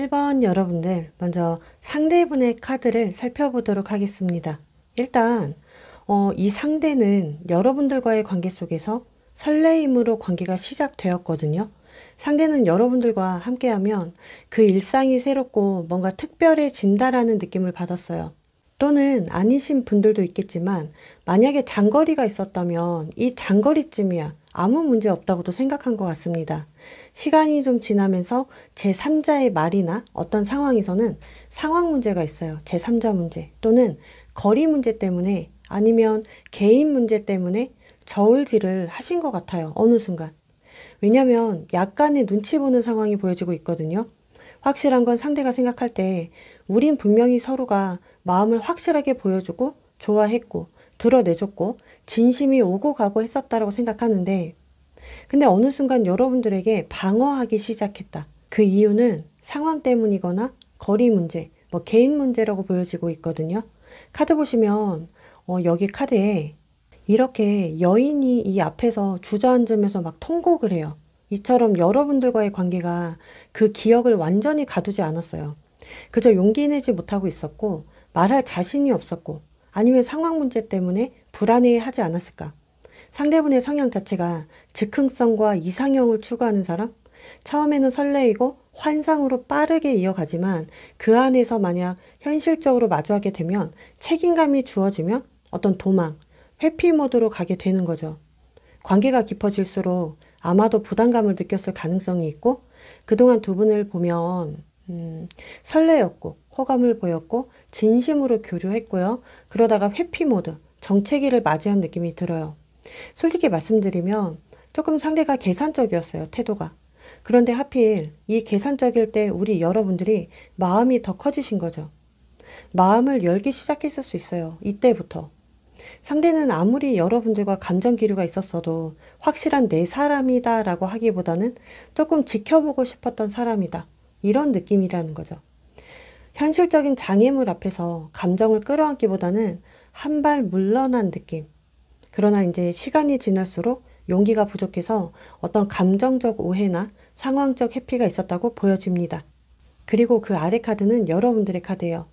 1번 여러분들 먼저 상대분의 카드를 살펴보도록 하겠습니다. 일단 이 상대는 여러분들과의 관계 속에서 설레임으로 관계가 시작되었거든요. 상대는 여러분들과 함께하면 그 일상이 새롭고 뭔가 특별해진다라는 느낌을 받았어요. 또는 아니신 분들도 있겠지만 만약에 장거리가 있었다면 이 장거리쯤이야 아무 문제 없다고도 생각한 것 같습니다. 시간이 좀 지나면서 제3자의 말이나 어떤 상황에서는 상황 문제가 있어요. 제3자 문제 또는 거리 문제 때문에 아니면 개인 문제 때문에 저울질을 하신 것 같아요. 어느 순간. 왜냐하면 약간의 눈치 보는 상황이 보여지고 있거든요. 확실한 건 상대가 생각할 때 우린 분명히 서로가 마음을 확실하게 보여주고 좋아했고 드러내줬고 진심이 오고 가고 했었다라고 생각하는데 근데 어느 순간 여러분들에게 방어하기 시작했다. 그 이유는 상황 때문이거나 거리 문제, 뭐 개인 문제라고 보여지고 있거든요. 카드 보시면 여기 카드에 이렇게 여인이 이 앞에서 주저앉으면서 막 통곡을 해요. 이처럼 여러분들과의 관계가 그 기억을 완전히 가두지 않았어요. 그저 용기 내지 못하고 있었고 말할 자신이 없었고 아니면 상황 문제 때문에 불안해하지 않았을까. 상대분의 성향 자체가 즉흥성과 이상형을 추구하는 사람? 처음에는 설레이고 환상으로 빠르게 이어가지만 그 안에서 만약 현실적으로 마주하게 되면 책임감이 주어지면 어떤 도망, 회피 모드로 가게 되는 거죠. 관계가 깊어질수록 아마도 부담감을 느꼈을 가능성이 있고 그동안 두 분을 보면 설레였고 호감을 보였고 진심으로 교류했고요. 그러다가 회피 모드, 정체기를 맞이한 느낌이 들어요. 솔직히 말씀드리면 조금 상대가 계산적이었어요. 태도가. 그런데 하필 이 계산적일 때 우리 여러분들이 마음이 더 커지신 거죠. 마음을 열기 시작했을 수 있어요. 이때부터. 상대는 아무리 여러분들과 감정 기류가 있었어도 확실한 내 사람이다 라고 하기보다는 조금 지켜보고 싶었던 사람이다. 이런 느낌이라는 거죠. 현실적인 장애물 앞에서 감정을 끌어안기보다는 한 발 물러난 느낌. 그러나 이제 시간이 지날수록 용기가 부족해서 어떤 감정적 오해나 상황적 회피가 있었다고 보여집니다. 그리고 그 아래 카드는 여러분들의 카드예요.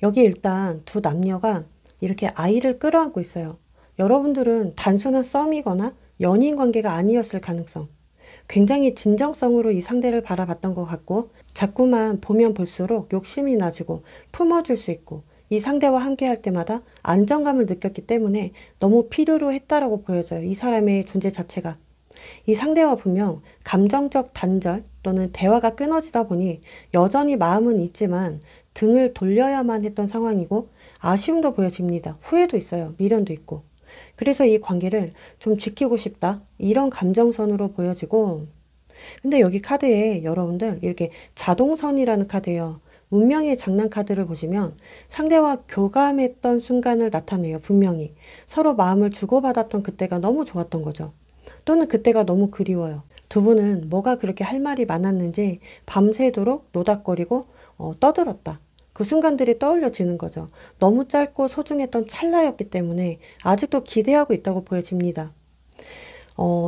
여기 일단 두 남녀가 이렇게 아이를 끌어안고 있어요. 여러분들은 단순한 썸이거나 연인 관계가 아니었을 가능성. 굉장히 진정성으로 이 상대를 바라봤던 것 같고 자꾸만 보면 볼수록 욕심이 나지고 품어줄 수 있고 이 상대와 함께 할 때마다 안정감을 느꼈기 때문에 너무 필요로 했다라고 보여져요. 이 사람의 존재 자체가. 이 상대와 분명 감정적 단절 또는 대화가 끊어지다 보니 여전히 마음은 있지만 등을 돌려야만 했던 상황이고 아쉬움도 보여집니다. 후회도 있어요. 미련도 있고. 그래서 이 관계를 좀 지키고 싶다. 이런 감정선으로 보여지고 근데 여기 카드에 여러분들 이렇게 자동선이라는 카드예요. 운명의 장난 카드를 보시면 상대와 교감했던 순간을 나타내요. 분명히. 서로 마음을 주고받았던 그때가 너무 좋았던 거죠. 또는 그때가 너무 그리워요. 두 분은 뭐가 그렇게 할 말이 많았는지 밤새도록 노닥거리고 떠들었다. 그 순간들이 떠올려지는 거죠. 너무 짧고 소중했던 찰나였기 때문에 아직도 기대하고 있다고 보여집니다.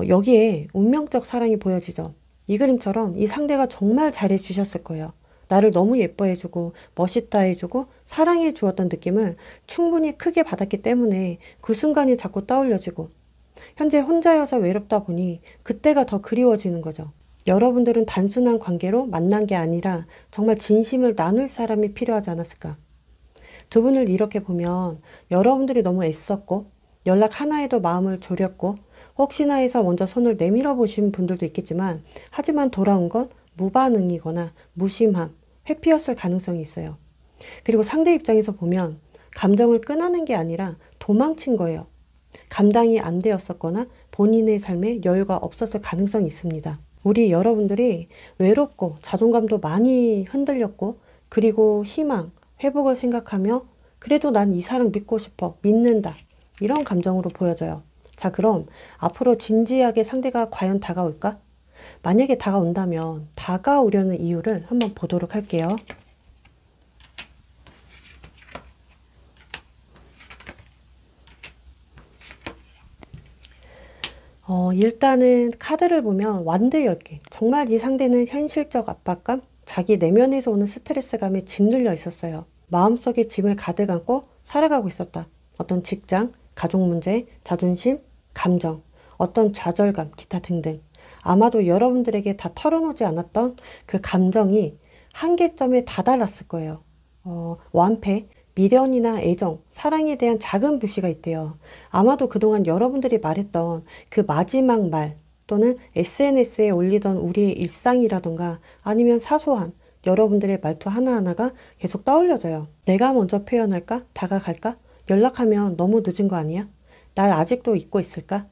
여기에 운명적 사랑이 보여지죠. 이 그림처럼 이 상대가 정말 잘해주셨을 거예요. 나를 너무 예뻐해주고 멋있다 해주고 사랑해 주었던 느낌을 충분히 크게 받았기 때문에 그 순간이 자꾸 떠올려지고 현재 혼자여서 외롭다 보니 그때가 더 그리워지는 거죠. 여러분들은 단순한 관계로 만난 게 아니라 정말 진심을 나눌 사람이 필요하지 않았을까. 두 분을 이렇게 보면 여러분들이 너무 애썼고 연락 하나에도 마음을 졸였고 혹시나 해서 먼저 손을 내밀어 보신 분들도 있겠지만 하지만 돌아온 건 무반응이거나 무심함, 회피였을 가능성이 있어요. 그리고 상대 입장에서 보면 감정을 끊어낸 게 아니라 도망친 거예요. 감당이 안 되었었거나 본인의 삶에 여유가 없었을 가능성이 있습니다. 우리 여러분들이 외롭고 자존감도 많이 흔들렸고 그리고 희망, 회복을 생각하며 그래도 난 이 사람 믿고 싶어, 믿는다. 이런 감정으로 보여져요. 자, 그럼 앞으로 진지하게 상대가 과연 다가올까? 만약에 다가온다면 다가오려는 이유를 한번 보도록 할게요. 일단은 카드를 보면 완드 10개. 정말 이 상대는 현실적 압박감, 자기 내면에서 오는 스트레스감에 짓눌려 있었어요. 마음속에 짐을 가득 안고 살아가고 있었다. 어떤 직장, 가족 문제, 자존심, 감정, 어떤 좌절감, 기타 등등. 아마도 여러분들에게 다 털어놓지 않았던 그 감정이 한계점에 다다랐을 거예요. 완패, 미련이나 애정, 사랑에 대한 작은 불씨가 있대요. 아마도 그동안 여러분들이 말했던 그 마지막 말 또는 SNS에 올리던 우리의 일상이라던가 아니면 사소한 여러분들의 말투 하나하나가 계속 떠올려져요. 내가 먼저 표현할까? 다가갈까? 연락하면 너무 늦은 거 아니야? 날 아직도 잊고 있을까?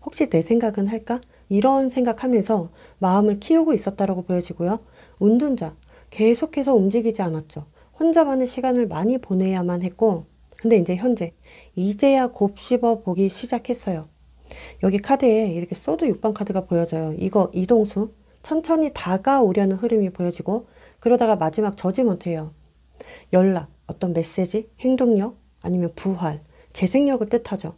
혹시 내 생각은 할까? 이런 생각하면서 마음을 키우고 있었다라고 보여지고요. 운둔자, 계속해서 움직이지 않았죠. 혼자만의 시간을 많이 보내야만 했고, 근데 이제 현재 이제야 곱씹어 보기 시작했어요. 여기 카드에 이렇게 소드 6번 카드가 보여져요. 이거 이동수, 천천히 다가오려는 흐름이 보여지고 그러다가 마지막 저지먼트예요. 연락, 어떤 메시지, 행동력, 아니면 부활, 재생력을 뜻하죠.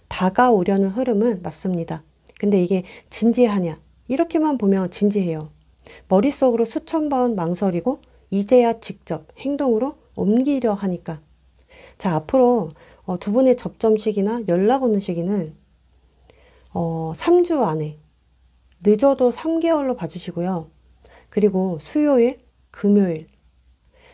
다가오려는 흐름은 맞습니다. 근데 이게 진지하냐? 이렇게만 보면 진지해요. 머릿속으로 수천 번 망설이고 이제야 직접 행동으로 옮기려 하니까. 자, 앞으로 두 분의 접점 시기나 연락 오는 시기는 3주 안에 늦어도 3개월로 봐주시고요. 그리고 수요일, 금요일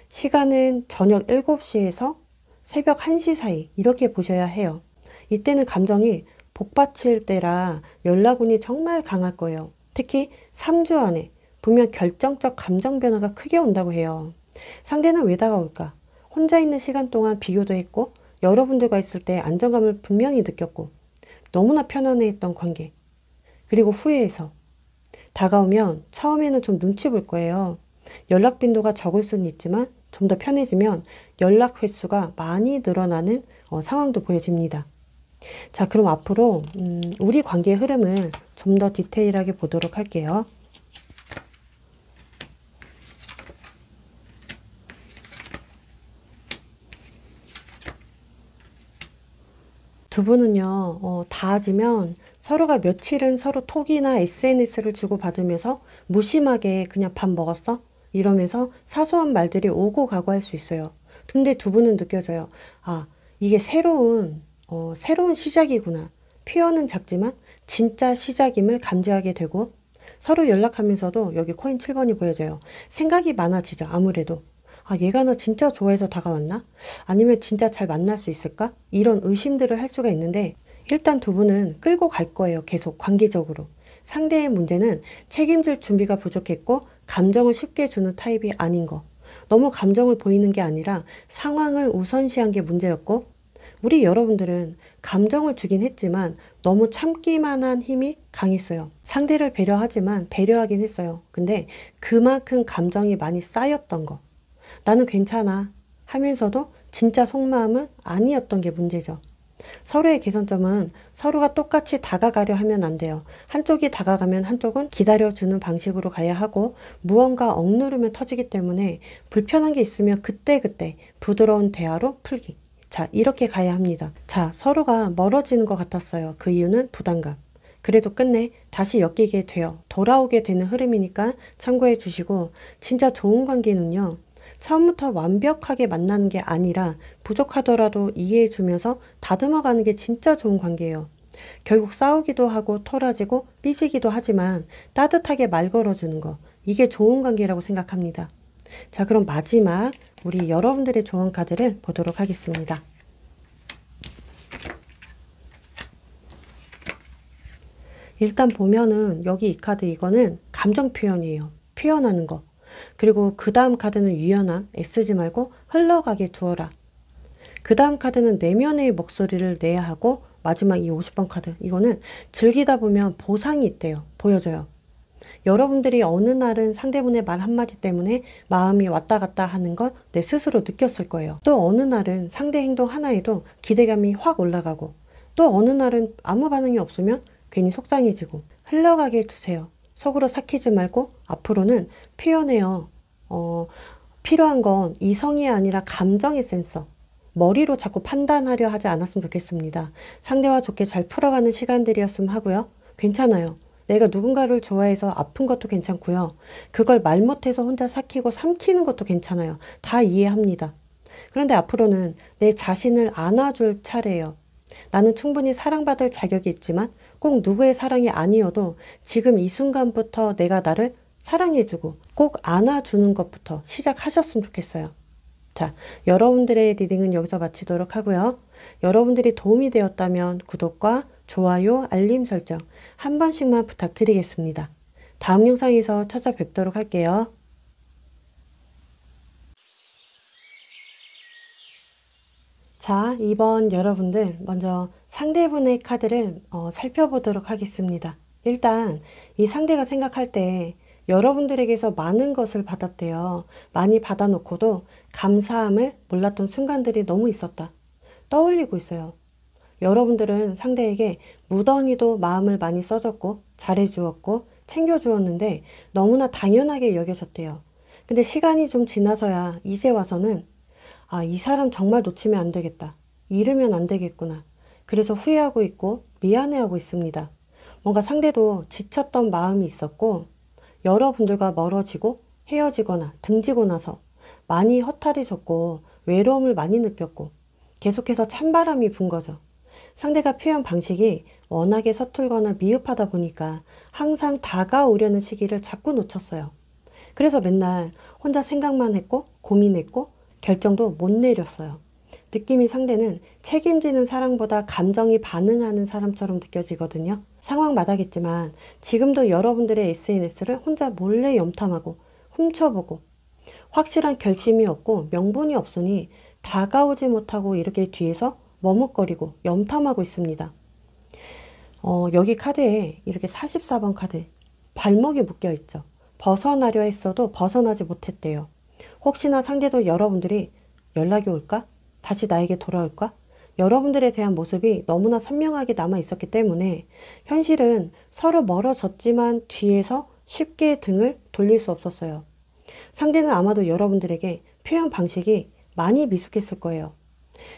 시간은 저녁 7시에서 새벽 1시 사이 이렇게 보셔야 해요. 이때는 감정이 복받칠 때라 연락운이 정말 강할 거예요. 특히 3주 안에 보면 결정적 감정 변화가 크게 온다고 해요. 상대는 왜 다가올까? 혼자 있는 시간 동안 비교도 했고 여러분들과 있을 때 안정감을 분명히 느꼈고 너무나 편안해했던 관계. 그리고 후회해서 다가오면 처음에는 좀 눈치 볼 거예요. 연락 빈도가 적을 수는 있지만 좀 더 편해지면 연락 횟수가 많이 늘어나는 상황도 보여집니다. 자, 그럼 앞으로 우리 관계의 흐름을 좀 더 디테일하게 보도록 할게요. 두 분은요, 닿아지면 서로가 며칠은 서로 톡이나 SNS를 주고받으면서 무심하게 그냥 밥 먹었어? 이러면서 사소한 말들이 오고 가고 할 수 있어요. 근데 두 분은 느껴져요. 아, 이게 새로운 시작이구나. 표현은 작지만 진짜 시작임을 감지하게 되고 서로 연락하면서도 여기 코인 7번이 보여져요. 생각이 많아지죠. 아무래도. 아, 얘가 나 진짜 좋아해서 다가왔나? 아니면 진짜 잘 만날 수 있을까? 이런 의심들을 할 수가 있는데 일단 두 분은 끌고 갈 거예요. 계속 관계적으로. 상대의 문제는 책임질 준비가 부족했고 감정을 쉽게 주는 타입이 아닌 거. 너무 감정을 보이는 게 아니라 상황을 우선시한 게 문제였고 우리 여러분들은 감정을 주긴 했지만 너무 참기만 한 힘이 강했어요. 상대를 배려하지만 배려하긴 했어요. 근데 그만큼 감정이 많이 쌓였던 거. 나는 괜찮아 하면서도 진짜 속마음은 아니었던 게 문제죠. 서로의 개선점은 서로가 똑같이 다가가려 하면 안 돼요. 한쪽이 다가가면 한쪽은 기다려주는 방식으로 가야 하고 무언가 억누르면 터지기 때문에 불편한 게 있으면 그때그때 부드러운 대화로 풀기. 자, 이렇게 가야 합니다. 자, 서로가 멀어지는 것 같았어요. 그 이유는 부담감. 그래도 끝내 다시 엮이게 돼요. 돌아오게 되는 흐름이니까 참고해 주시고 진짜 좋은 관계는요. 처음부터 완벽하게 만나는 게 아니라 부족하더라도 이해해 주면서 다듬어가는 게 진짜 좋은 관계예요. 결국 싸우기도 하고 토라지고 삐지기도 하지만 따뜻하게 말 걸어주는 거. 이게 좋은 관계라고 생각합니다. 자, 그럼 마지막 우리 여러분들의 조언 카드를 보도록 하겠습니다. 일단 보면은 여기 이 카드 이거는 감정 표현이에요. 표현하는 거. 그리고 그 다음 카드는 유연함, 애쓰지 말고 흘러가게 두어라. 그 다음 카드는 내면의 목소리를 내야 하고 마지막 이 50번 카드 이거는 즐기다 보면 보상이 있대요. 보여줘요. 여러분들이 어느 날은 상대분의 말 한마디 때문에 마음이 왔다 갔다 하는 걸 내 스스로 느꼈을 거예요. 또 어느 날은 상대 행동 하나에도 기대감이 확 올라가고 또 어느 날은 아무 반응이 없으면 괜히 속상해지고 흘러가게 두세요. 속으로 삭히지 말고 앞으로는 표현해요. 필요한 건 이성이 아니라 감정의 센서. 머리로 자꾸 판단하려 하지 않았으면 좋겠습니다. 상대와 좋게 잘 풀어가는 시간들이었으면 하고요. 괜찮아요. 내가 누군가를 좋아해서 아픈 것도 괜찮고요. 그걸 말 못해서 혼자 삭히고 삼키는 것도 괜찮아요. 다 이해합니다. 그런데 앞으로는 내 자신을 안아줄 차례예요. 나는 충분히 사랑받을 자격이 있지만 꼭 누구의 사랑이 아니어도 지금 이 순간부터 내가 나를 사랑해주고 꼭 안아주는 것부터 시작하셨으면 좋겠어요. 자, 여러분들의 리딩은 여기서 마치도록 하고요. 여러분들이 도움이 되었다면 구독과 좋아요, 알림 설정 한 번씩만 부탁드리겠습니다. 다음 영상에서 찾아뵙도록 할게요. 자, 이번 여러분들 먼저 상대분의 카드를 살펴보도록 하겠습니다. 일단 이 상대가 생각할 때 여러분들에게서 많은 것을 받았대요. 많이 받아놓고도 감사함을 몰랐던 순간들이 너무 있었다. 떠올리고 있어요. 여러분들은 상대에게 무던히도 마음을 많이 써줬고 잘해주었고 챙겨주었는데 너무나 당연하게 여겨졌대요. 근데 시간이 좀 지나서야 이제 와서는 이 사람 정말 놓치면 안 되겠다. 잃으면 안 되겠구나. 그래서 후회하고 있고 미안해하고 있습니다. 뭔가 상대도 지쳤던 마음이 있었고 여러분들과 멀어지고 헤어지거나 등지고 나서 많이 허탈해졌고 외로움을 많이 느꼈고 계속해서 찬바람이 분 거죠. 상대가 표현 방식이 워낙에 서툴거나 미흡하다 보니까 항상 다가오려는 시기를 자꾸 놓쳤어요. 그래서 맨날 혼자 생각만 했고 고민했고 결정도 못 내렸어요. 느낌이 상대는 책임지는 사랑보다 감정이 반응하는 사람처럼 느껴지거든요. 상황마다겠지만 지금도 여러분들의 SNS를 혼자 몰래 염탐하고 훔쳐보고 확실한 결심이 없고 명분이 없으니 다가오지 못하고 이렇게 뒤에서 머뭇거리고 염탐하고 있습니다. 여기 카드에 이렇게 44번 카드 발목이 묶여 있죠. 벗어나려 했어도 벗어나지 못했대요. 혹시나 상대도 여러분들이 연락이 올까? 다시 나에게 돌아올까? 여러분들에 대한 모습이 너무나 선명하게 남아 있었기 때문에 현실은 서로 멀어졌지만 뒤에서 쉽게 등을 돌릴 수 없었어요. 상대는 아마도 여러분들에게 표현 방식이 많이 미숙했을 거예요.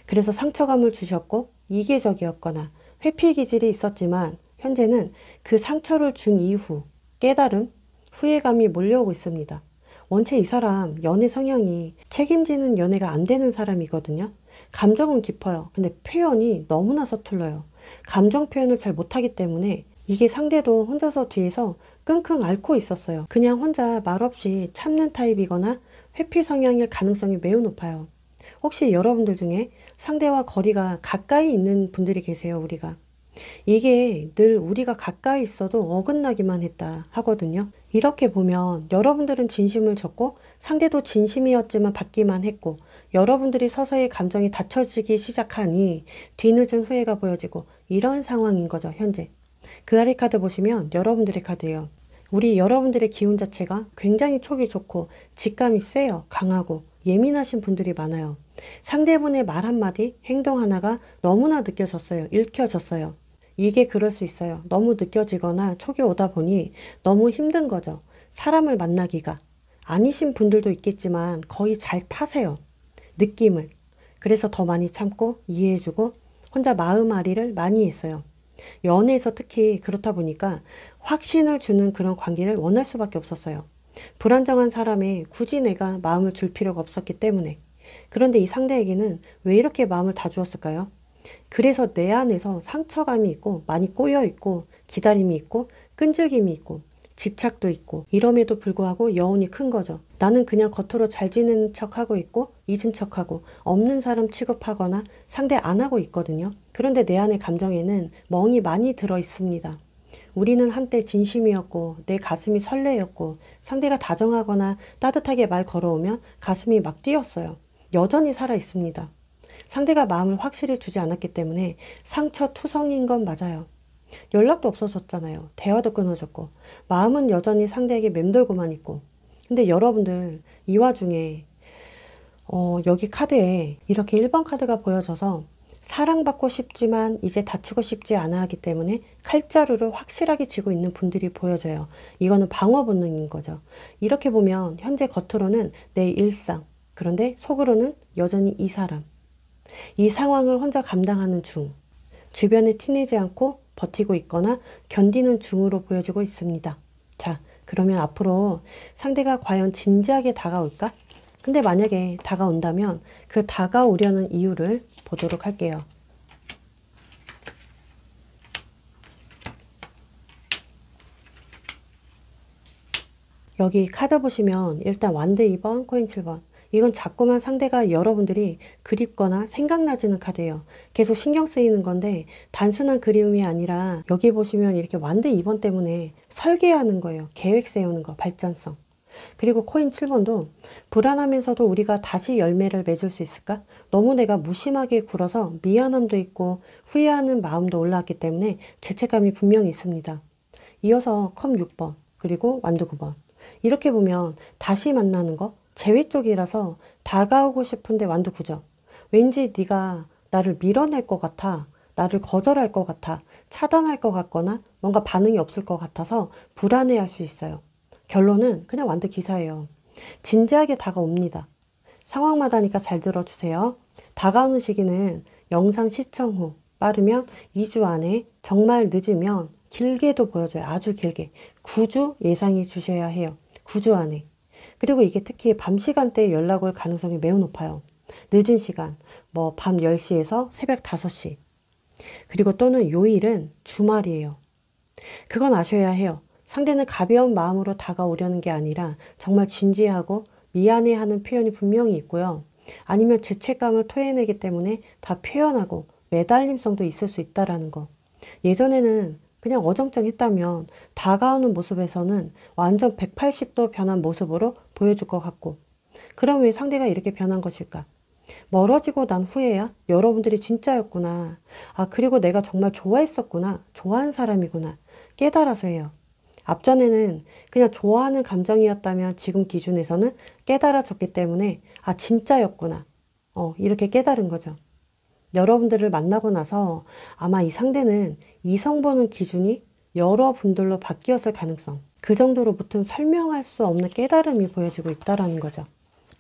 그래서 상처감을 주셨고 이기적이었거나 회피 기질이 있었지만 현재는 그 상처를 준 이후 깨달음, 후회감이 몰려오고 있습니다. 원체 이 사람 연애 성향이 책임지는 연애가 안 되는 사람이거든요. 감정은 깊어요. 근데 표현이 너무나 서툴러요. 감정 표현을 잘 못하기 때문에 이게 상대도 혼자서 뒤에서 끙끙 앓고 있었어요. 그냥 혼자 말없이 참는 타입이거나 회피 성향일 가능성이 매우 높아요. 혹시 여러분들 중에 상대와 거리가 가까이 있는 분들이 계세요, 우리가. 이게 늘 우리가 가까이 있어도 어긋나기만 했다 하거든요. 이렇게 보면 여러분들은 진심을 줬고 상대도 진심이었지만 받기만 했고 여러분들이 서서히 감정이 닫혀지기 시작하니 뒤늦은 후회가 보여지고 이런 상황인 거죠, 현재. 그 아래 카드 보시면 여러분들의 카드예요. 우리 여러분들의 기운 자체가 굉장히 촉이 좋고 직감이 세요. 강하고 예민하신 분들이 많아요. 상대분의 말 한마디, 행동 하나가 너무나 느껴졌어요. 읽혀졌어요. 이게 그럴 수 있어요. 너무 느껴지거나 촉이 오다 보니 너무 힘든 거죠. 사람을 만나기가. 아니신 분들도 있겠지만 거의 잘 타세요. 느낌을. 그래서 더 많이 참고 이해해주고 혼자 마음앓이를 많이 했어요. 연애에서 특히 그렇다 보니까 확신을 주는 그런 관계를 원할 수밖에 없었어요. 불안정한 사람에 굳이 내가 마음을 줄 필요가 없었기 때문에. 그런데 이 상대에게는 왜 이렇게 마음을 다 주었을까요? 그래서 내 안에서 상처감이 있고 많이 꼬여 있고 기다림이 있고 끈질김이 있고 집착도 있고 이럼에도 불구하고 여운이 큰 거죠. 나는 그냥 겉으로 잘 지내는 척하고 있고 잊은 척하고 없는 사람 취급하거나 상대 안 하고 있거든요. 그런데 내 안의 감정에는 멍이 많이 들어 있습니다. 우리는 한때 진심이었고 내 가슴이 설레였고 상대가 다정하거나 따뜻하게 말 걸어오면 가슴이 막 뛰었어요. 여전히 살아 있습니다. 상대가 마음을 확실히 주지 않았기 때문에 상처 투성이인 건 맞아요. 연락도 없어졌잖아요. 대화도 끊어졌고 마음은 여전히 상대에게 맴돌고만 있고. 근데 여러분들 이 와중에 여기 카드에 이렇게 1번 카드가 보여져서 사랑받고 싶지만 이제 다치고 싶지 않아 하기 때문에 칼자루를 확실하게 쥐고 있는 분들이 보여져요. 이거는 방어 본능인 거죠. 이렇게 보면 현재 겉으로는 내 일상, 그런데 속으로는 여전히 이 사람. 이 상황을 혼자 감당하는 중. 주변에 티내지 않고 버티고 있거나 견디는 중으로 보여지고 있습니다. 자, 그러면 앞으로 상대가 과연 진지하게 다가올까? 근데 만약에 다가온다면 그 다가오려는 이유를 보도록 할게요. 여기 카드 보시면 일단 완드 2번, 코인 7번. 이건 자꾸만 상대가 여러분들이 그립거나 생각나지는 카드예요. 계속 신경 쓰이는 건데 단순한 그리움이 아니라 여기 보시면 이렇게 완드 2번 때문에 설계하는 거예요. 계획 세우는 거, 발전성. 그리고 코인 7번도 불안하면서도 우리가 다시 열매를 맺을 수 있을까? 너무 내가 무심하게 굴어서 미안함도 있고 후회하는 마음도 올라왔기 때문에 죄책감이 분명히 있습니다. 이어서 컵 6번, 그리고 완드 9번. 이렇게 보면 다시 만나는 거 제외 쪽이라서 다가오고 싶은데 완두 9죠. 왠지 네가 나를 밀어낼 것 같아. 나를 거절할 것 같아. 차단할 것 같거나 뭔가 반응이 없을 것 같아서 불안해할 수 있어요. 결론은 그냥 완두 기사예요. 진지하게 다가옵니다. 상황마다니까 잘 들어주세요. 다가오는 시기는 영상 시청 후 빠르면 2주 안에, 정말 늦으면 길게도 보여줘요. 아주 길게. 9주 예상해 주셔야 해요. 9주 안에. 그리고 이게 특히 밤 시간대에 연락 올 가능성이 매우 높아요. 늦은 시간, 뭐 밤 10시에서 새벽 5시. 그리고 또는 요일은 주말이에요. 그건 아셔야 해요. 상대는 가벼운 마음으로 다가오려는 게 아니라 정말 진지하고 미안해하는 표현이 분명히 있고요. 아니면 죄책감을 토해내기 때문에 다 표현하고 매달림성도 있을 수 있다라는 거. 예전에는 그냥 어정쩡했다면 다가오는 모습에서는 완전 180도 변한 모습으로 보여줄 것 같고, 그럼 왜 상대가 이렇게 변한 것일까? 멀어지고 난 후에야 여러분들이 진짜였구나. 아, 그리고 내가 정말 좋아했었구나. 좋아하는 사람이구나. 깨달아서예요. 앞전에는 그냥 좋아하는 감정이었다면 지금 기준에서는 깨달아졌기 때문에 아, 진짜였구나. 이렇게 깨달은 거죠. 여러분들을 만나고 나서 아마 이 상대는 이성 보는 기준이 여러분들로 바뀌었을 가능성, 그 정도로 무튼 설명할 수 없는 깨달음이 보여지고 있다는 거죠.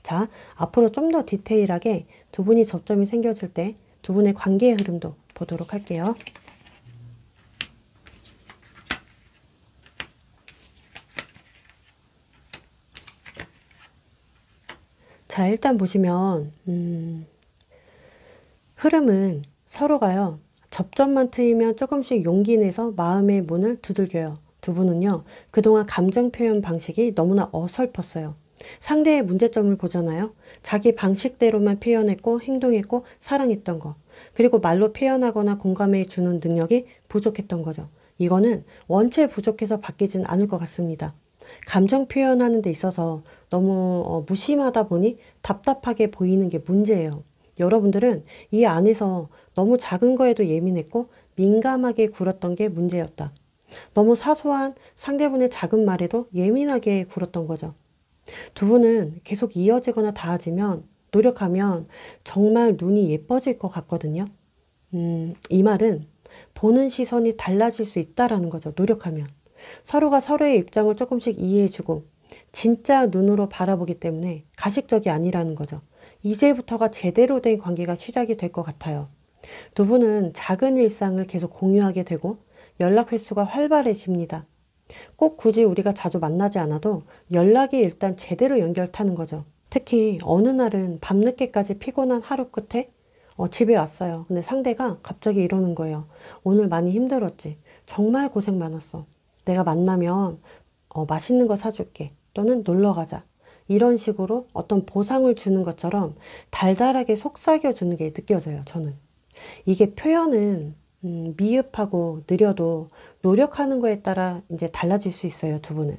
자, 앞으로 좀 더 디테일하게 두 분이 접점이 생겨질 때 두 분의 관계의 흐름도 보도록 할게요. 자, 일단 보시면 흐름은 서로가요. 접점만 트이면 조금씩 용기 내서 마음의 문을 두들겨요. 두 분은요. 그동안 감정 표현 방식이 너무나 어설펐어요. 상대의 문제점을 보잖아요. 자기 방식대로만 표현했고 행동했고 사랑했던 거. 그리고 말로 표현하거나 공감해 주는 능력이 부족했던 거죠. 이거는 원체 부족해서 바뀌진 않을 것 같습니다. 감정 표현하는 데 있어서 너무 무심하다 보니 답답하게 보이는 게 문제예요. 여러분들은 이 안에서 너무 작은 거에도 예민했고 민감하게 굴었던 게 문제였다. 너무 사소한 상대분의 작은 말에도 예민하게 굴었던 거죠. 두 분은 계속 이어지거나 닿아지면 노력하면 정말 눈이 예뻐질 것 같거든요. 이 말은 보는 시선이 달라질 수 있다라는 거죠. 노력하면. 서로가 서로의 입장을 조금씩 이해해주고 진짜 눈으로 바라보기 때문에 가식적이 아니라는 거죠. 이제부터가 제대로 된 관계가 시작이 될 것 같아요. 두 분은 작은 일상을 계속 공유하게 되고 연락 횟수가 활발해집니다. 꼭 굳이 우리가 자주 만나지 않아도 연락이 일단 제대로 연결타는 거죠. 특히 어느 날은 밤늦게까지 피곤한 하루 끝에 집에 왔어요. 근데 상대가 갑자기 이러는 거예요. 오늘 많이 힘들었지. 정말 고생 많았어. 내가 만나면 맛있는 거 사줄게. 또는 놀러 가자. 이런 식으로 어떤 보상을 주는 것처럼 달달하게 속삭여 주는 게 느껴져요. 저는. 이게 표현은 미흡하고 느려도 노력하는 거에 따라 이제 달라질 수 있어요. 두 분은.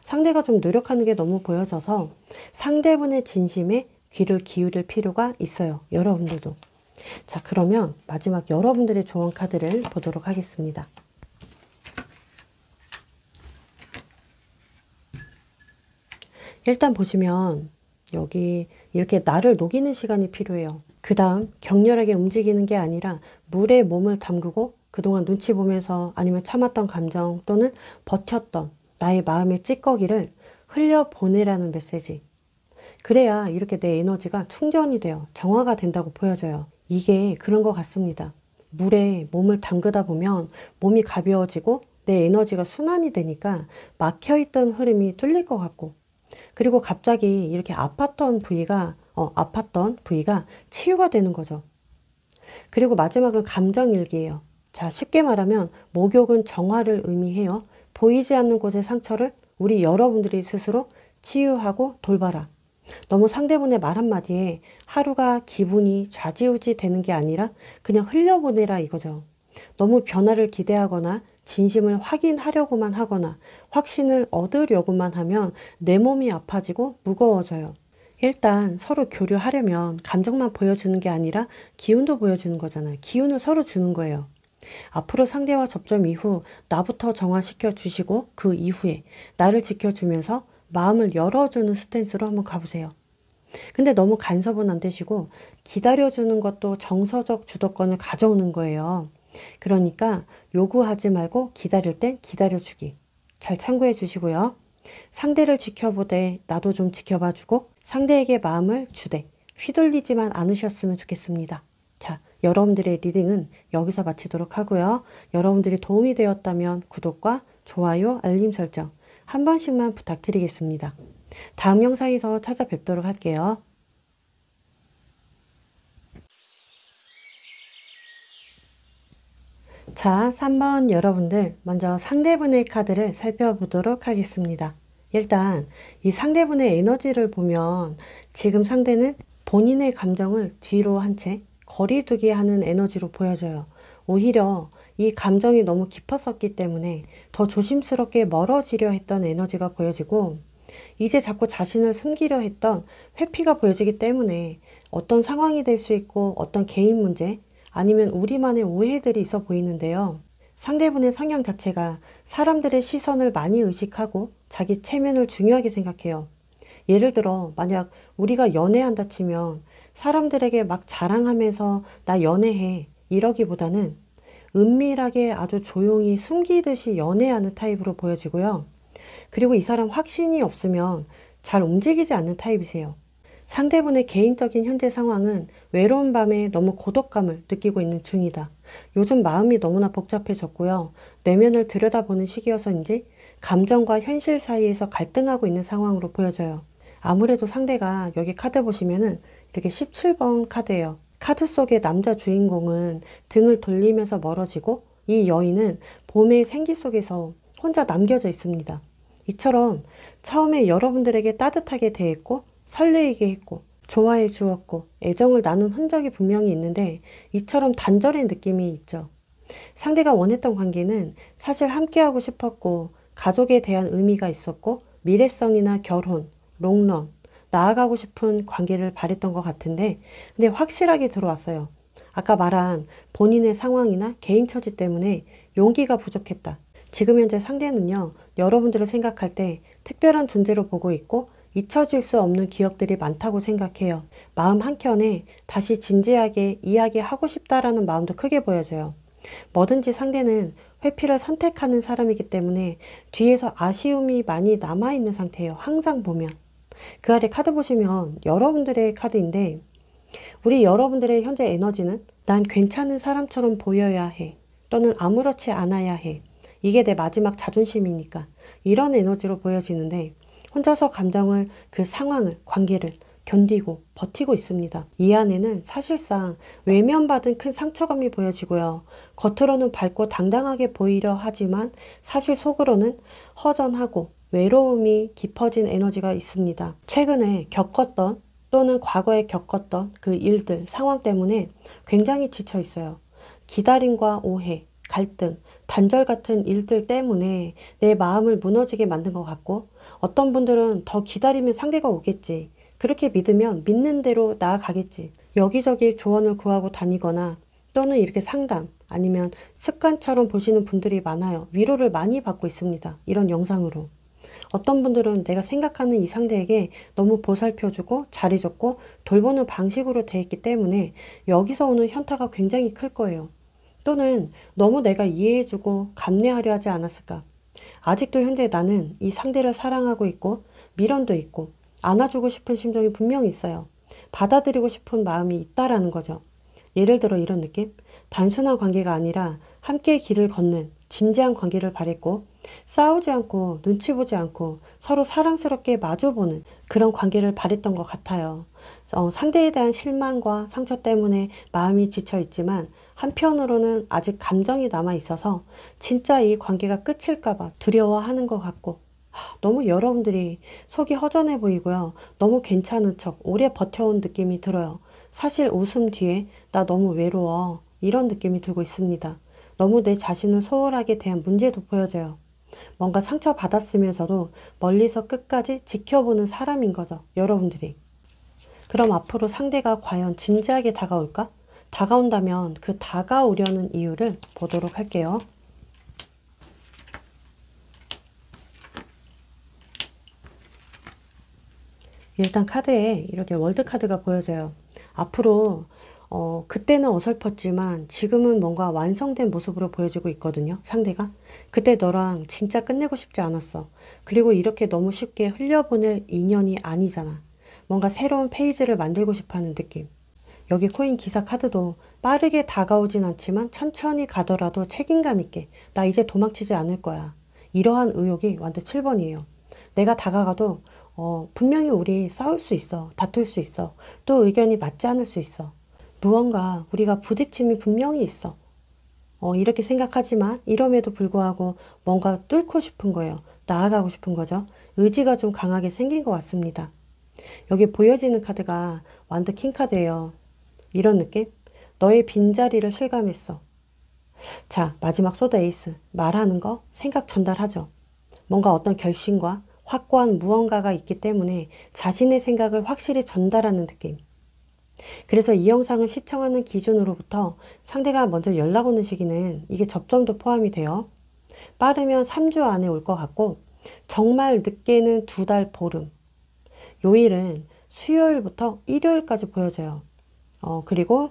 상대가 좀 노력하는 게 너무 보여져서 상대분의 진심에 귀를 기울일 필요가 있어요. 여러분들도. 자, 그러면 마지막 여러분들의 조언 카드를 보도록 하겠습니다. 일단 보시면 여기 이렇게 나를 녹이는 시간이 필요해요. 그 다음 격렬하게 움직이는 게 아니라 물에 몸을 담그고 그동안 눈치 보면서 아니면 참았던 감정 또는 버텼던 나의 마음의 찌꺼기를 흘려보내라는 메시지. 그래야 이렇게 내 에너지가 충전이 돼요. 정화가 된다고 보여져요. 이게 그런 것 같습니다. 물에 몸을 담그다 보면 몸이 가벼워지고 내 에너지가 순환이 되니까 막혀있던 흐름이 뚫릴 것 같고, 그리고 갑자기 이렇게 아팠던 부위가 치유가 되는 거죠. 그리고 마지막은 감정일기예요. 자, 쉽게 말하면 목욕은 정화를 의미해요. 보이지 않는 곳의 상처를 우리 여러분들이 스스로 치유하고 돌봐라. 너무 상대분의 말 한마디에 하루가 기분이 좌지우지 되는 게 아니라 그냥 흘려보내라 이거죠. 너무 변화를 기대하거나 진심을 확인하려고만 하거나 확신을 얻으려고만 하면 내 몸이 아파지고 무거워져요. 일단 서로 교류하려면 감정만 보여주는 게 아니라 기운도 보여주는 거잖아요. 기운을 서로 주는 거예요. 앞으로 상대와 접점 이후 나부터 정화시켜 주시고 그 이후에 나를 지켜주면서 마음을 열어주는 스탠스로 한번 가보세요. 근데 너무 간섭은 안 되시고 기다려주는 것도 정서적 주도권을 가져오는 거예요. 그러니까 요구하지 말고 기다릴 땐 기다려주기. 잘 참고해 주시고요. 상대를 지켜보되 나도 좀 지켜봐주고 상대에게 마음을 주되 휘둘리지만 않으셨으면 좋겠습니다. 자, 여러분들의 리딩은 여기서 마치도록 하고요. 여러분들이 도움이 되었다면 구독과 좋아요, 알림 설정 한 번씩만 부탁드리겠습니다. 다음 영상에서 찾아뵙도록 할게요. 자, 3번 여러분들 먼저 상대분의 카드를 살펴보도록 하겠습니다. 일단 이 상대분의 에너지를 보면 지금 상대는 본인의 감정을 뒤로 한 채 거리두기 하는 에너지로 보여져요. 오히려 이 감정이 너무 깊었었기 때문에 더 조심스럽게 멀어지려 했던 에너지가 보여지고 이제 자꾸 자신을 숨기려 했던 회피가 보여지기 때문에 어떤 상황이 될 수 있고 어떤 개인 문제 아니면 우리만의 오해들이 있어 보이는데요. 상대분의 성향 자체가 사람들의 시선을 많이 의식하고 자기 체면을 중요하게 생각해요. 예를 들어 만약 우리가 연애한다 치면 사람들에게 막 자랑하면서 나 연애해 이러기보다는 은밀하게 아주 조용히 숨기듯이 연애하는 타입으로 보여지고요. 그리고 이 사람 확신이 없으면 잘 움직이지 않는 타입이세요. 상대분의 개인적인 현재 상황은 외로운 밤에 너무 고독감을 느끼고 있는 중이다. 요즘 마음이 너무나 복잡해졌고요. 내면을 들여다보는 시기여서인지 감정과 현실 사이에서 갈등하고 있는 상황으로 보여져요. 아무래도 상대가 여기 카드 보시면은 이렇게 17번 카드예요. 카드 속의 남자 주인공은 등을 돌리면서 멀어지고 이 여인은 봄의 생기 속에서 혼자 남겨져 있습니다. 이처럼 처음에 여러분들에게 따뜻하게 대했고 설레이게 했고 좋아해 주었고 애정을 나눈 흔적이 분명히 있는데 이처럼 단절의 느낌이 있죠. 상대가 원했던 관계는 사실 함께하고 싶었고 가족에 대한 의미가 있었고 미래성이나 결혼, 롱런, 나아가고 싶은 관계를 바랬던 것 같은데 근데 확실하게 들어왔어요. 아까 말한 본인의 상황이나 개인 처지 때문에 용기가 부족했다. 지금 현재 상대는요. 여러분들을 생각할 때 특별한 존재로 보고 있고 잊혀질 수 없는 기억들이 많다고 생각해요. 마음 한켠에 다시 진지하게 이야기하고 싶다라는 마음도 크게 보여져요. 뭐든지 상대는 회피를 선택하는 사람이기 때문에 뒤에서 아쉬움이 많이 남아있는 상태예요. 항상 보면. 그 아래 카드 보시면 여러분들의 카드인데 우리 여러분들의 현재 에너지는 난 괜찮은 사람처럼 보여야 해. 또는 아무렇지 않아야 해. 이게 내 마지막 자존심이니까. 이런 에너지로 보여지는데 혼자서 감정을, 그 상황을, 관계를 견디고 버티고 있습니다. 이 안에는 사실상 외면받은 큰 상처감이 보여지고요. 겉으로는 밝고 당당하게 보이려 하지만 사실 속으로는 허전하고 외로움이 깊어진 에너지가 있습니다. 최근에 겪었던 또는 과거에 겪었던 그 일들, 상황 때문에 굉장히 지쳐 있어요. 기다림과 오해, 갈등, 단절 같은 일들 때문에 내 마음을 무너지게 만든 것 같고 어떤 분들은 더 기다리면 상대가 오겠지. 그렇게 믿으면 믿는 대로 나아가겠지. 여기저기 조언을 구하고 다니거나 또는 이렇게 상담 아니면 습관처럼 보시는 분들이 많아요. 위로를 많이 받고 있습니다. 이런 영상으로. 어떤 분들은 내가 생각하는 이 상대에게 너무 보살펴주고 잘해줬고 돌보는 방식으로 대했기 때문에 여기서 오는 현타가 굉장히 클 거예요. 또는 너무 내가 이해해주고 감내하려 하지 않았을까. 아직도 현재 나는 이 상대를 사랑하고 있고 미련도 있고 안아주고 싶은 심정이 분명히 있어요. 받아들이고 싶은 마음이 있다라는 거죠. 예를 들어 이런 느낌? 단순한 관계가 아니라 함께 길을 걷는 진지한 관계를 바랬고 싸우지 않고 눈치 보지 않고 서로 사랑스럽게 마주보는 그런 관계를 바랬던 것 같아요. 상대에 대한 실망과 상처 때문에 마음이 지쳐 있지만 한편으로는 아직 감정이 남아 있어서 진짜 이 관계가 끝일까 봐 두려워하는 것 같고 너무 여러분들이 속이 허전해 보이고요. 너무 괜찮은 척 오래 버텨온 느낌이 들어요. 사실 웃음 뒤에 나 너무 외로워 이런 느낌이 들고 있습니다. 너무 내 자신을 소홀하게 대한 문제도 보여져요. 뭔가 상처받았으면서도 멀리서 끝까지 지켜보는 사람인 거죠. 여러분들이. 그럼 앞으로 상대가 과연 진지하게 다가올까? 다가온다면 그 다가오려는 이유를 보도록 할게요. 일단 카드에 이렇게 월드카드가 보여져요. 앞으로 그때는 어설펐지만 지금은 뭔가 완성된 모습으로 보여지고 있거든요. 상대가. 그때 너랑 진짜 끝내고 싶지 않았어. 그리고 이렇게 너무 쉽게 흘려보낼 인연이 아니잖아. 뭔가 새로운 페이지를 만들고 싶어하는 느낌. 여기 코인 기사 카드도 빠르게 다가오진 않지만 천천히 가더라도 책임감 있게 나 이제 도망치지 않을 거야. 이러한 의욕이 완전 7번이에요. 내가 다가가도 분명히 우리 싸울 수 있어. 다툴 수 있어. 또 의견이 맞지 않을 수 있어. 무언가 우리가 부딪힘이 분명히 있어. 이렇게 생각하지만 이럼에도 불구하고 뭔가 뚫고 싶은 거예요. 나아가고 싶은 거죠. 의지가 좀 강하게 생긴 것 같습니다. 여기 보여지는 카드가 완드 킹 카드예요. 이런 느낌? 너의 빈자리를 실감했어. 자, 마지막 소드 에이스. 말하는 거, 생각 전달하죠. 뭔가 어떤 결심과 확고한 무언가가 있기 때문에 자신의 생각을 확실히 전달하는 느낌. 그래서 이 영상을 시청하는 기준으로부터 상대가 먼저 연락 오는 시기는 이게 접점도 포함이 돼요. 빠르면 3주 안에 올 것 같고 정말 늦게는 2달 보름. 요일은 수요일부터 일요일까지 보여져요. 그리고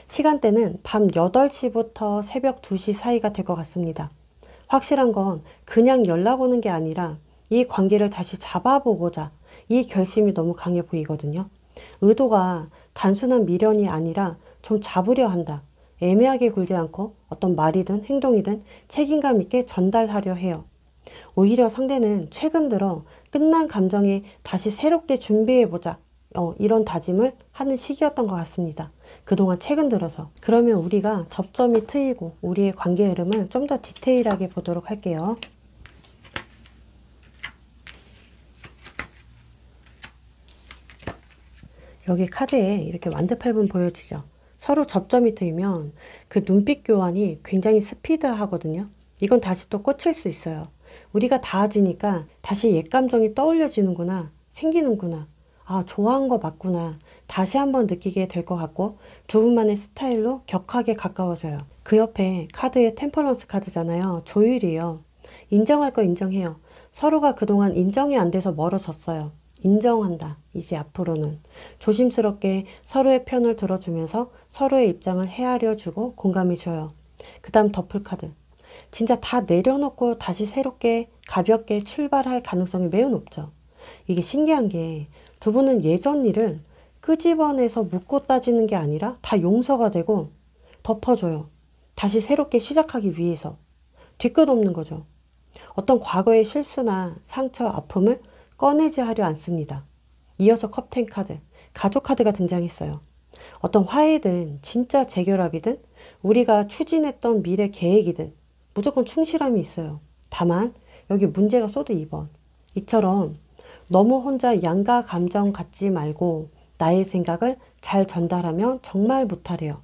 시간대는 밤 8시부터 새벽 2시 사이가 될 것 같습니다. 확실한 건 그냥 연락 오는 게 아니라 이 관계를 다시 잡아보고자 이 결심이 너무 강해 보이거든요. 의도가 단순한 미련이 아니라 좀 잡으려 한다. 애매하게 굴지 않고 어떤 말이든 행동이든 책임감 있게 전달하려 해요. 오히려 상대는 최근 들어 끝난 감정에 다시 새롭게 준비해보자. 이런 다짐을 하는 시기였던 것 같습니다. 그동안 최근 들어서. 그러면 우리가 접점이 트이고 우리의 관계 흐름을 좀 더 디테일하게 보도록 할게요. 여기 카드에 이렇게 완드팔분 보여지죠. 서로 접점이 트이면 그 눈빛 교환이 굉장히 스피드하거든요. 이건 다시 또 꽂힐 수 있어요. 우리가 닿아지니까 다시 옛 감정이 떠올려지는구나, 생기는구나, 아 좋아한 거 맞구나 다시 한번 느끼게 될 것 같고 두 분만의 스타일로 격하게 가까워져요. 그 옆에 카드의 템퍼런스 카드잖아요. 조율이에요. 인정할 거 인정해요. 서로가 그동안 인정이 안 돼서 멀어졌어요. 인정한다. 이제 앞으로는 조심스럽게 서로의 편을 들어주면서 서로의 입장을 헤아려 주고 공감해 줘요. 그 다음 더플 카드. 진짜 다 내려놓고 다시 새롭게 가볍게 출발할 가능성이 매우 높죠. 이게 신기한 게 두 분은 예전 일을 끄집어내서 묻고 따지는 게 아니라 다 용서가 되고 덮어줘요. 다시 새롭게 시작하기 위해서. 뒤끝 없는 거죠. 어떤 과거의 실수나 상처, 아픔을 꺼내지 하려 않습니다. 이어서 컵10 카드, 가족 카드가 등장했어요. 어떤 화해든 진짜 재결합이든 우리가 추진했던 미래 계획이든 무조건 충실함이 있어요. 다만 여기 문제가 소드 2번. 이처럼 너무 혼자 양가 감정 갖지 말고 나의 생각을 잘 전달하면 정말 무탈해요.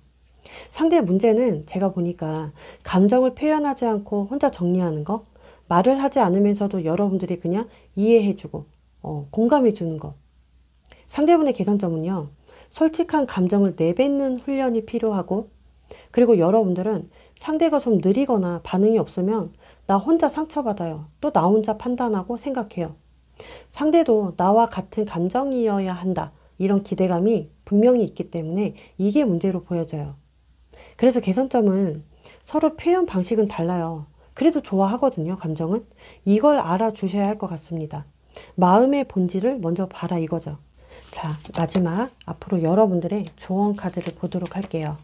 상대의 문제는 제가 보니까 감정을 표현하지 않고 혼자 정리하는 거, 말을 하지 않으면서도 여러분들이 그냥 이해해주고 공감해주는 거. 상대분의 개선점은요. 솔직한 감정을 내뱉는 훈련이 필요하고 그리고 여러분들은 상대가 좀 느리거나 반응이 없으면 나 혼자 상처받아요. 또 나 혼자 판단하고 생각해요. 상대도 나와 같은 감정이어야 한다. 이런 기대감이 분명히 있기 때문에 이게 문제로 보여져요. 그래서 개선점은 서로 표현 방식은 달라요. 그래도 좋아하거든요, 감정은. 이걸 알아주셔야 할 것 같습니다. 마음의 본질을 먼저 봐라 이거죠. 자, 마지막 앞으로 여러분들의 조언 카드를 보도록 할게요.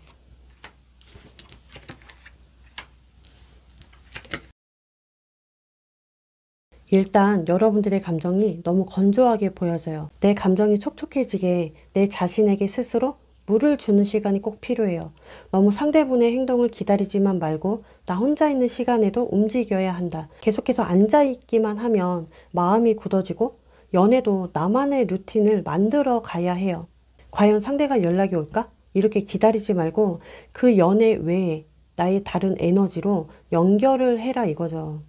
일단 여러분들의 감정이 너무 건조하게 보여져요. 내 감정이 촉촉해지게 내 자신에게 스스로 물을 주는 시간이 꼭 필요해요. 너무 상대분의 행동을 기다리지만 말고 나 혼자 있는 시간에도 움직여야 한다. 계속해서 앉아있기만 하면 마음이 굳어지고 연애도 나만의 루틴을 만들어 가야 해요. 과연 상대가 연락이 올까? 이렇게 기다리지 말고 그 연애 외에 나의 다른 에너지로 연결을 해라 이거죠.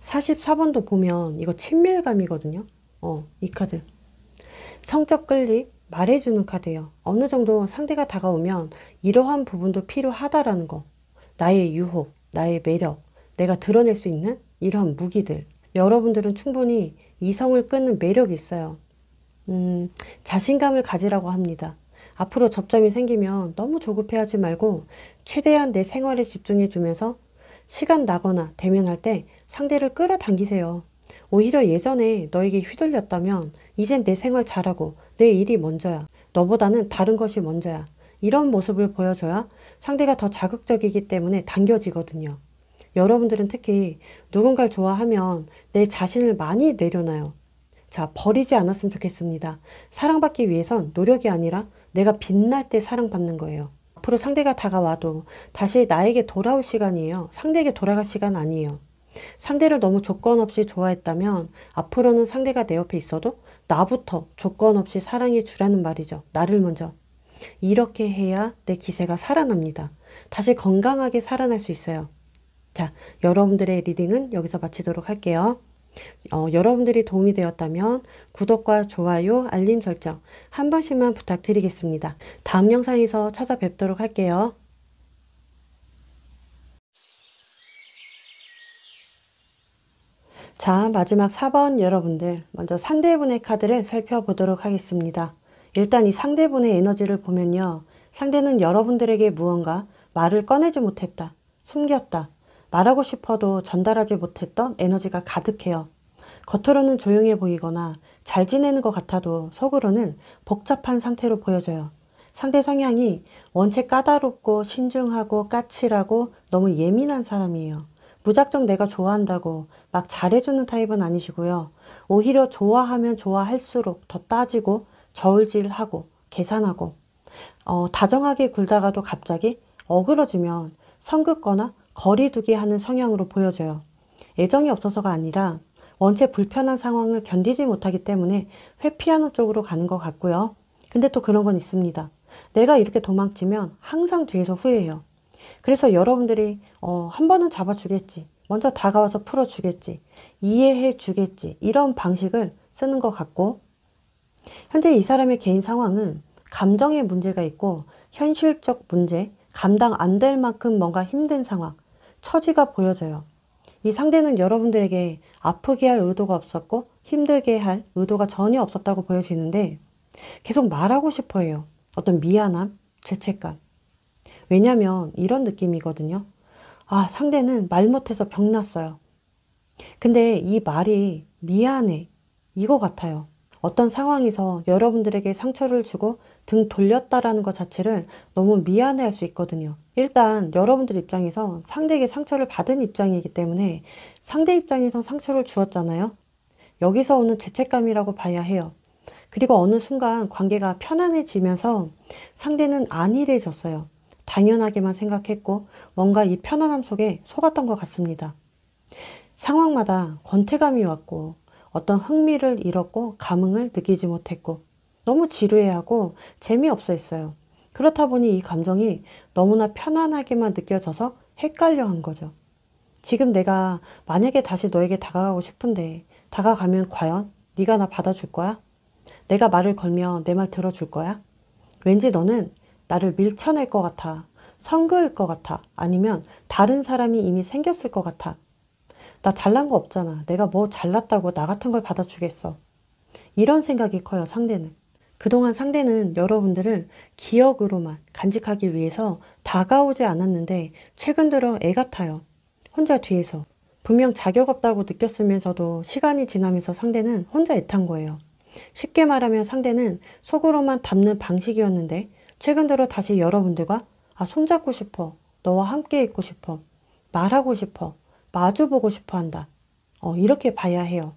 44번도 보면 이거 친밀감이거든요. 이 카드. 성적 끌림, 말해주는 카드예요. 어느 정도 상대가 다가오면 이러한 부분도 필요하다라는 거. 나의 유혹, 나의 매력, 내가 드러낼 수 있는 이러한 무기들. 여러분들은 충분히 이성을 끄는 매력이 있어요. 자신감을 가지라고 합니다. 앞으로 접점이 생기면 너무 조급해하지 말고 최대한 내 생활에 집중해 주면서 시간 나거나 대면할 때 상대를 끌어당기세요. 오히려 예전에 너에게 휘둘렸다면 이젠 내 생활 잘하고 내 일이 먼저야. 너보다는 다른 것이 먼저야. 이런 모습을 보여줘야 상대가 더 자극적이기 때문에 당겨지거든요. 여러분들은 특히 누군가를 좋아하면 내 자신을 많이 내려놔요. 자, 버리지 않았으면 좋겠습니다. 사랑받기 위해선 노력이 아니라 내가 빛날 때 사랑받는 거예요. 앞으로 상대가 다가와도 다시 나에게 돌아올 시간이에요. 상대에게 돌아갈 시간 아니에요. 상대를 너무 조건 없이 좋아했다면 앞으로는 상대가 내 옆에 있어도 나부터 조건 없이 사랑해 주라는 말이죠. 나를 먼저. 이렇게 해야 내 기세가 살아납니다. 다시 건강하게 살아날 수 있어요. 자, 여러분들의 리딩은 여기서 마치도록 할게요. 여러분들이 도움이 되었다면 구독과 좋아요, 알림 설정 한 번씩만 부탁드리겠습니다. 다음 영상에서 찾아뵙도록 할게요. 자, 마지막 4번 여러분들 먼저 상대분의 카드를 살펴보도록 하겠습니다. 일단 이 상대분의 에너지를 보면요. 상대는 여러분들에게 무언가 말을 꺼내지 못했다, 숨겼다, 말하고 싶어도 전달하지 못했던 에너지가 가득해요. 겉으로는 조용해 보이거나 잘 지내는 것 같아도 속으로는 복잡한 상태로 보여져요. 상대 성향이 원체 까다롭고 신중하고 까칠하고 너무 예민한 사람이에요. 무작정 내가 좋아한다고 막 잘해주는 타입은 아니시고요. 오히려 좋아하면 좋아할수록 더 따지고 저울질하고 계산하고 다정하게 굴다가도 갑자기 어그러지면 성긋거나 거리두기 하는 성향으로 보여져요. 애정이 없어서가 아니라 원체 불편한 상황을 견디지 못하기 때문에 회피하는 쪽으로 가는 것 같고요. 근데 또 그런 건 있습니다. 내가 이렇게 도망치면 항상 뒤에서 후회해요. 그래서 여러분들이 한 번은 잡아주겠지, 먼저 다가와서 풀어주겠지, 이해해 주겠지 이런 방식을 쓰는 것 같고, 현재 이 사람의 개인 상황은 감정의 문제가 있고 현실적 문제, 감당 안 될 만큼 뭔가 힘든 상황, 처지가 보여져요. 이 상대는 여러분들에게 아프게 할 의도가 없었고 힘들게 할 의도가 전혀 없었다고 보여지는데 계속 말하고 싶어 해요. 어떤 미안함, 죄책감. 왜냐면 이런 느낌이거든요. 아, 상대는 말 못해서 병났어요. 근데 이 말이 미안해 이거 같아요. 어떤 상황에서 여러분들에게 상처를 주고 등 돌렸다라는 것 자체를 너무 미안해 할 수 있거든요. 일단 여러분들 입장에서 상대에게 상처를 받은 입장이기 때문에 상대 입장에서 상처를 주었잖아요. 여기서 오는 죄책감이라고 봐야 해요. 그리고 어느 순간 관계가 편안해지면서 상대는 안일해졌어요. 당연하게만 생각했고 뭔가 이 편안함 속에 속았던 것 같습니다. 상황마다 권태감이 왔고 어떤 흥미를 잃었고 감흥을 느끼지 못했고 너무 지루해하고 재미없어 했어요. 그렇다 보니 이 감정이 너무나 편안하게만 느껴져서 헷갈려 한 거죠. 지금 내가 만약에 다시 너에게 다가가고 싶은데 다가가면 과연 네가 나 받아줄 거야? 내가 말을 걸면 내 말 들어줄 거야? 왠지 너는 나를 밀쳐낼 것 같아. 성그을 것 같아. 아니면 다른 사람이 이미 생겼을 것 같아. 나 잘난 거 없잖아. 내가 뭐 잘났다고 나 같은 걸 받아주겠어. 이런 생각이 커요, 상대는. 그동안 상대는 여러분들을 기억으로만 간직하기 위해서 다가오지 않았는데 최근 들어 애 같아요. 혼자 뒤에서. 분명 자격 없다고 느꼈으면서도 시간이 지나면서 상대는 혼자 애탄 거예요. 쉽게 말하면 상대는 속으로만 담는 방식이었는데 최근 들어 다시 여러분들과 손잡고 싶어. 너와 함께 있고 싶어. 말하고 싶어. 마주보고 싶어 한다. 이렇게 봐야 해요.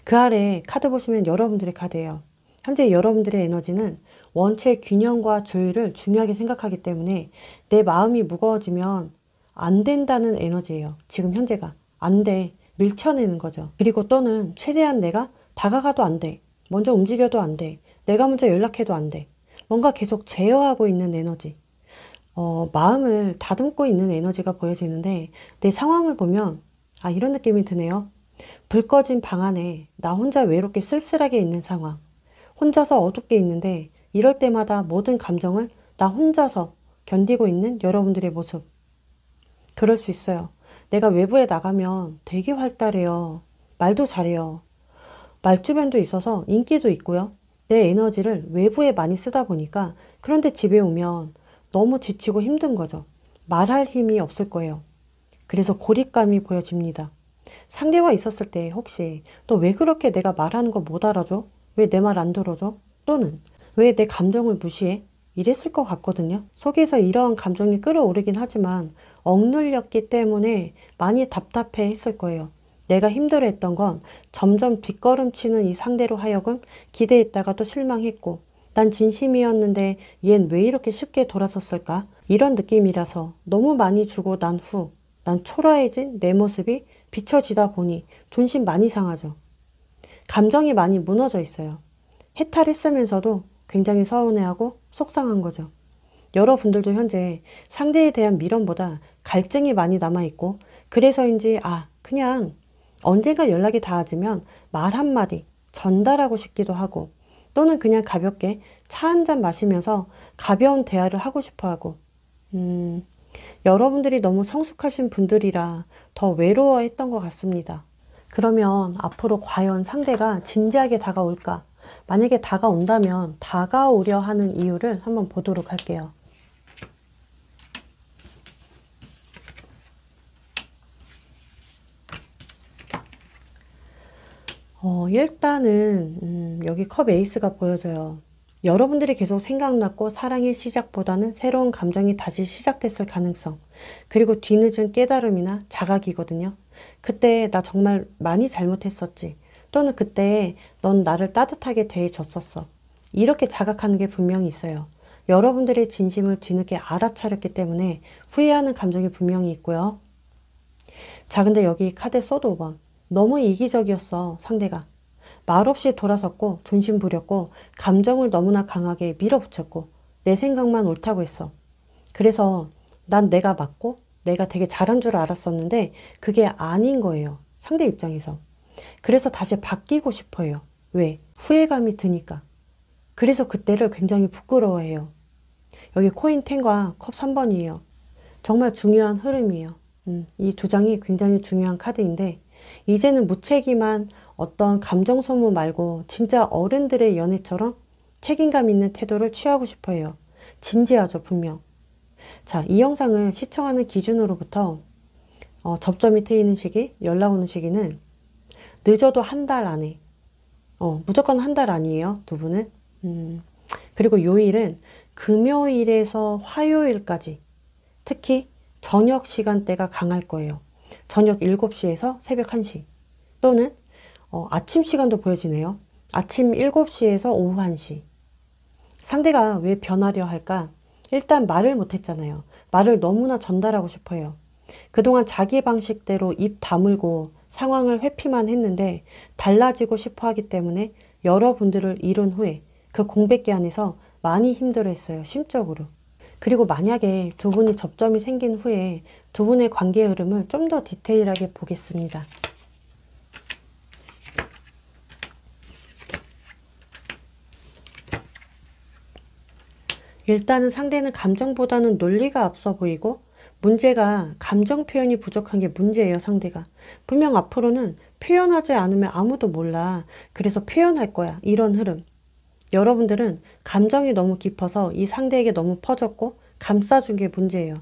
그 아래 카드 보시면 여러분들의 카드예요. 현재 여러분들의 에너지는 원체 균형과 조율을 중요하게 생각하기 때문에 내 마음이 무거워지면 안 된다는 에너지예요. 지금 현재가. 안 돼. 밀쳐내는 거죠. 그리고 또는 최대한 내가 다가가도 안 돼. 먼저 움직여도 안 돼. 내가 먼저 연락해도 안 돼. 뭔가 계속 제어하고 있는 에너지. 마음을 다듬고 있는 에너지가 보여지는데 내 상황을 보면 이런 느낌이 드네요. 불 꺼진 방 안에 나 혼자 외롭게 쓸쓸하게 있는 상황. 혼자서 어둡게 있는데 이럴 때마다 모든 감정을 나 혼자서 견디고 있는 여러분들의 모습. 그럴 수 있어요. 내가 외부에 나가면 되게 활달해요. 말도 잘해요. 말주변도 있어서 인기도 있고요. 내 에너지를 외부에 많이 쓰다 보니까 그런데 집에 오면 너무 지치고 힘든 거죠. 말할 힘이 없을 거예요. 그래서 고립감이 보여집니다. 상대와 있었을 때 혹시 또 왜 그렇게 내가 말하는 거 못 알아줘? 왜 내 말 안 들어줘? 또는 왜 내 감정을 무시해? 이랬을 것 같거든요. 속에서 이러한 감정이 끌어오르긴 하지만 억눌렸기 때문에 많이 답답해 했을 거예요. 내가 힘들어했던 건 점점 뒷걸음치는 이 상대로 하여금 기대했다가 또 실망했고 난 진심이었는데 얜 왜 이렇게 쉽게 돌아섰을까? 이런 느낌이라서 너무 많이 주고 난 후 난 초라해진 내 모습이 비춰지다 보니 존심 많이 상하죠. 감정이 많이 무너져 있어요. 해탈했으면서도 굉장히 서운해하고 속상한 거죠. 여러분들도 현재 상대에 대한 미련보다 갈증이 많이 남아있고 그래서인지 그냥 언젠가 연락이 닿아지면 말 한마디 전달하고 싶기도 하고 또는 그냥 가볍게 차 한 잔 마시면서 가벼운 대화를 하고 싶어 하고 여러분들이 너무 성숙하신 분들이라 더 외로워했던 것 같습니다. 그러면 앞으로 과연 상대가 진지하게 다가올까? 만약에 다가온다면 다가오려 하는 이유를 한번 보도록 할게요. 일단은 여기 컵 에이스가 보여져요. 여러분들이 계속 생각났고 사랑의 시작보다는 새로운 감정이 다시 시작됐을 가능성. 그리고 뒤늦은 깨달음이나 자각이거든요. 그때 나 정말 많이 잘못했었지. 또는 그때 넌 나를 따뜻하게 대해줬었어. 이렇게 자각하는 게 분명히 있어요. 여러분들의 진심을 뒤늦게 알아차렸기 때문에 후회하는 감정이 분명히 있고요. 자, 근데 여기 카드 소드 5번. 너무 이기적이었어, 상대가. 말없이 돌아섰고 존심 부렸고 감정을 너무나 강하게 밀어붙였고 내 생각만 옳다고 했어. 그래서 난 내가 맞고 내가 되게 잘한 줄 알았었는데 그게 아닌 거예요. 상대 입장에서. 그래서 다시 바뀌고 싶어요. 왜? 후회감이 드니까. 그래서 그때를 굉장히 부끄러워해요. 여기 코인 10과 컵 3번이에요. 정말 중요한 흐름이에요. 이 두 장이 굉장히 중요한 카드인데 이제는 무책임한 어떤 감정 소모 말고 진짜 어른들의 연애처럼 책임감 있는 태도를 취하고 싶어 해요. 진지하죠, 분명. 자, 이 영상을 시청하는 기준으로부터 접점이 트이는 시기, 연락 오는 시기는 늦어도 한 달 안에. 무조건 한 달 아니에요, 두 분은. 그리고 요일은 금요일에서 화요일까지. 특히 저녁 시간대가 강할 거예요. 저녁 7시에서 새벽 1시. 또는 아침 시간도 보여지네요. 아침 7시에서 오후 1시. 상대가 왜 변하려 할까? 일단 말을 못했잖아요. 말을 너무나 전달하고 싶어요. 그동안 자기 방식대로 입 다물고 상황을 회피만 했는데 달라지고 싶어 하기 때문에 여러분들을 잃은 후에 그 공백기 안에서 많이 힘들어했어요. 심적으로. 그리고 만약에 두 분이 접점이 생긴 후에 두 분의 관계의 흐름을 좀 더 디테일하게 보겠습니다. 일단은 상대는 감정보다는 논리가 앞서 보이고 문제가 감정 표현이 부족한 게 문제예요, 상대가. 분명 앞으로는 표현하지 않으면 아무도 몰라. 그래서 표현할 거야. 이런 흐름. 여러분들은 감정이 너무 깊어서 이 상대에게 너무 퍼졌고 감싸준 게 문제예요.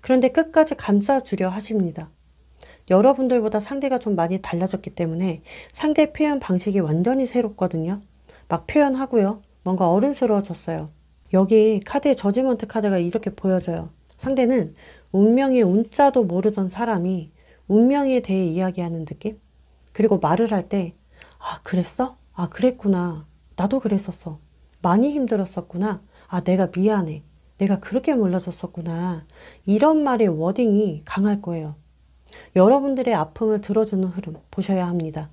그런데 끝까지 감싸주려 하십니다. 여러분들보다 상대가 좀 많이 달라졌기 때문에 상대 표현 방식이 완전히 새롭거든요. 막 표현하고요. 뭔가 어른스러워졌어요. 여기 카드의 저지먼트 카드가 이렇게 보여져요. 상대는 운명의 운자도 모르던 사람이 운명에 대해 이야기하는 느낌? 그리고 말을 할 때, 아, 그랬어? 아, 그랬구나. 나도 그랬었어. 많이 힘들었었구나. 아, 내가 미안해. 내가 그렇게 몰라줬었구나. 이런 말의 워딩이 강할 거예요. 여러분들의 아픔을 들어주는 흐름 보셔야 합니다.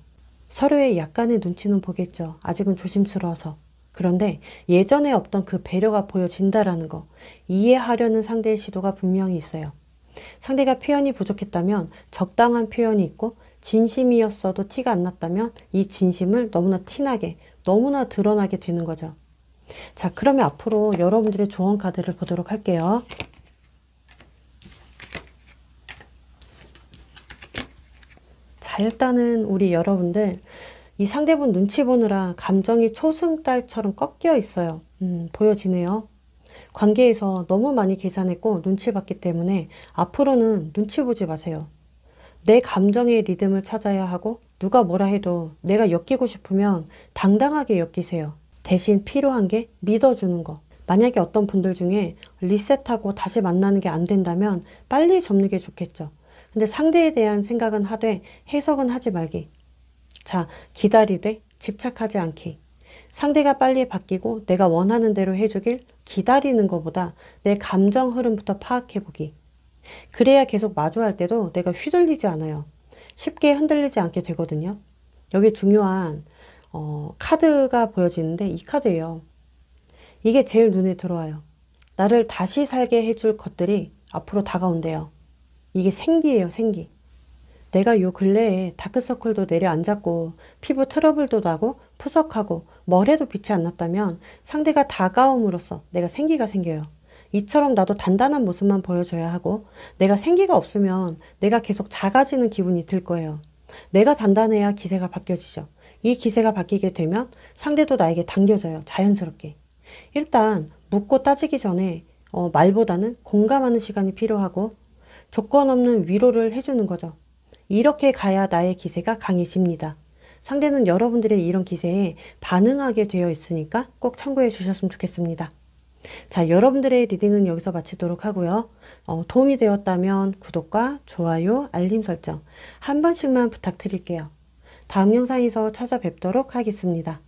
서로의 약간의 눈치는 보겠죠. 아직은 조심스러워서. 그런데 예전에 없던 그 배려가 보여진다라는 거, 이해하려는 상대의 시도가 분명히 있어요. 상대가 표현이 부족했다면 적당한 표현이 있고, 진심이었어도 티가 안 났다면 이 진심을 너무나 티나게, 너무나 드러나게 되는 거죠. 자, 그러면 앞으로 여러분들의 조언 카드를 보도록 할게요. 자, 일단은 우리 여러분들 이 상대분 눈치 보느라 감정이 초승달처럼 꺾여 있어요. 보여지네요. 관계에서 너무 많이 계산했고 눈치 봤기 때문에 앞으로는 눈치 보지 마세요. 내 감정의 리듬을 찾아야 하고 누가 뭐라 해도 내가 엮이고 싶으면 당당하게 엮이세요. 대신 필요한 게 믿어주는 거. 만약에 어떤 분들 중에 리셋하고 다시 만나는 게 안 된다면 빨리 접는 게 좋겠죠. 근데 상대에 대한 생각은 하되 해석은 하지 말기. 자, 기다리되 집착하지 않기. 상대가 빨리 바뀌고 내가 원하는 대로 해주길 기다리는 것보다 내 감정 흐름부터 파악해보기. 그래야 계속 마주할 때도 내가 휘둘리지 않아요. 쉽게 흔들리지 않게 되거든요. 여기 중요한 카드가 보여지는데 이 카드예요. 이게 제일 눈에 들어와요. 나를 다시 살게 해줄 것들이 앞으로 다가온대요. 이게 생기예요, 생기. 내가 요 근래에 다크서클도 내려앉았고 피부 트러블도 나고 푸석하고 뭐래도 빛이 안 났다면 상대가 다가옴으로써 내가 생기가 생겨요. 이처럼 나도 단단한 모습만 보여줘야 하고 내가 생기가 없으면 내가 계속 작아지는 기분이 들 거예요. 내가 단단해야 기세가 바뀌어지죠. 이 기세가 바뀌게 되면 상대도 나에게 당겨져요. 자연스럽게. 일단 묻고 따지기 전에 말보다는 공감하는 시간이 필요하고 조건 없는 위로를 해주는 거죠. 이렇게 가야 나의 기세가 강해집니다. 상대는 여러분들의 이런 기세에 반응하게 되어 있으니까 꼭 참고해 주셨으면 좋겠습니다. 자, 여러분들의 리딩은 여기서 마치도록 하고요. 도움이 되었다면 구독과 좋아요, 알림 설정 한 번씩만 부탁드릴게요. 다음 영상에서 찾아뵙도록 하겠습니다.